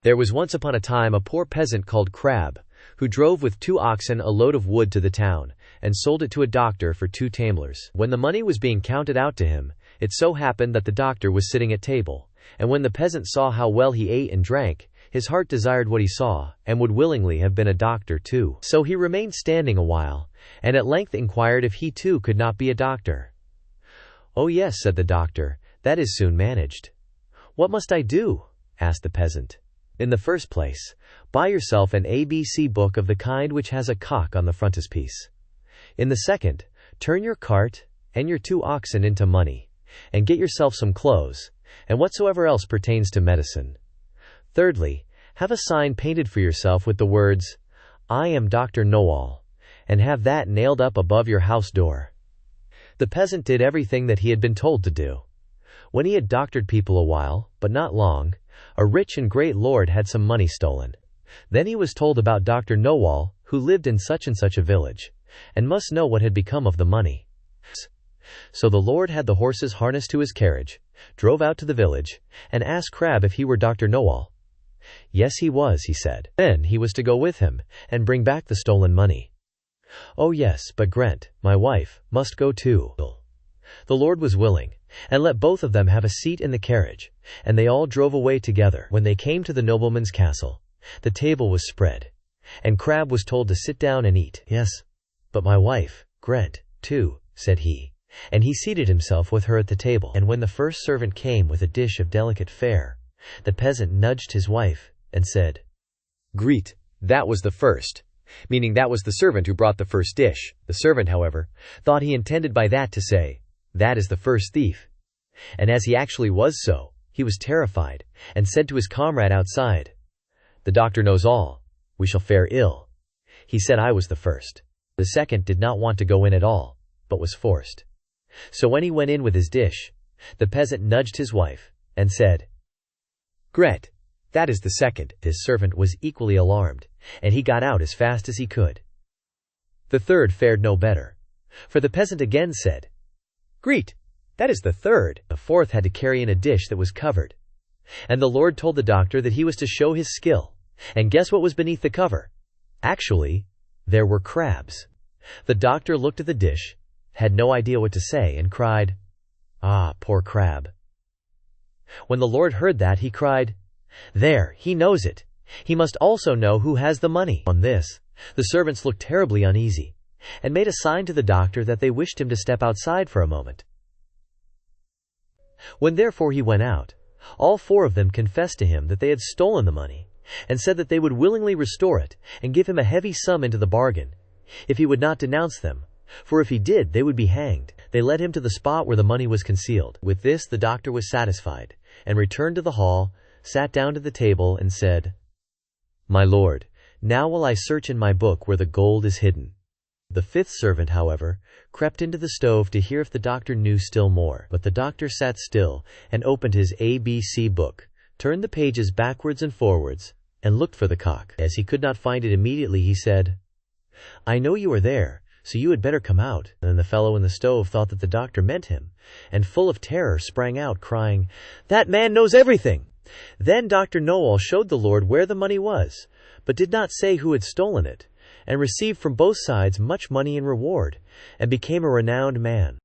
There was once upon a time a poor peasant called Crab, who drove with 2 oxen a load of wood to the town, and sold it to a doctor for 2 tamlers. When the money was being counted out to him, it so happened that the doctor was sitting at table, and when the peasant saw how well he ate and drank, his heart desired what he saw, and would willingly have been a doctor too. So he remained standing a while, and at length inquired if he too could not be a doctor. "Oh yes," said the doctor, "that is soon managed." "What must I do?" asked the peasant. "In the first place, buy yourself an ABC book of the kind which has a cock on the frontispiece. In the second, turn your cart and your 2 oxen into money, and get yourself some clothes, and whatsoever else pertains to medicine. Thirdly, have a sign painted for yourself with the words, 'I am Doctor Knowall,' and have that nailed up above your house door." The peasant did everything that he had been told to do. When he had doctored people a while, but not long, a rich and great lord had some money stolen. Then he was told about Doctor Knowall, who lived in such and such a village, and must know what had become of the money. So the lord had the horses harnessed to his carriage, drove out to the village, and asked Crab if he were Doctor Knowall. Yes, he was, he said. Then he was to go with him, and bring back the stolen money. "Oh yes, but Grent, my wife, must go too." The lord was willing, and let both of them have a seat in the carriage, and they all drove away together. When they came to the nobleman's castle, the table was spread, and Crab was told to sit down and eat. "Yes, but my wife, Grent, too," said he, and he seated himself with her at the table. And when the first servant came with a dish of delicate fare, the peasant nudged his wife and said, "Greet, that was the first," meaning that was the servant who brought the first dish. The servant, however, thought he intended by that to say, "That is the first thief." And as he actually was so, he was terrified, and said to his comrade outside, "The doctor knows all. We shall fare ill. He said I was the first." The second did not want to go in at all, but was forced. So when he went in with his dish, the peasant nudged his wife, and said, "Gret, that is the second." His servant was equally alarmed, and he got out as fast as he could. The third fared no better, for the peasant again said, "Greet, that is the third." The fourth had to carry in a dish that was covered. And the lord told the doctor that he was to show his skill, and guess what was beneath the cover? Actually, there were crabs. The doctor looked at the dish, had no idea what to say, and cried, "Ah, poor crab." When the lord heard that, he cried, "There, he knows it. He must also know who has the money." On this, the servants looked terribly uneasy, and made a sign to the doctor that they wished him to step outside for a moment. When therefore he went out, all 4 of them confessed to him that they had stolen the money, and said that they would willingly restore it, and give him a heavy sum into the bargain, if he would not denounce them, for if he did, they would be hanged. They led him to the spot where the money was concealed. With this the doctor was satisfied, and returned to the hall, sat down to the table, and said, "My lord, now will I search in my book where the gold is hidden." The 5th servant, however, crept into the stove to hear if the doctor knew still more. But the doctor sat still, and opened his ABC book, turned the pages backwards and forwards, and looked for the cock. As he could not find it immediately, he said, "I know you are there, so you had better come out." And then the fellow in the stove thought that the doctor meant him, and full of terror sprang out, crying, "That man knows everything." Then Doctor Knowall showed the lord where the money was, but did not say who had stolen it, and received from both sides much money in reward, and became a renowned man.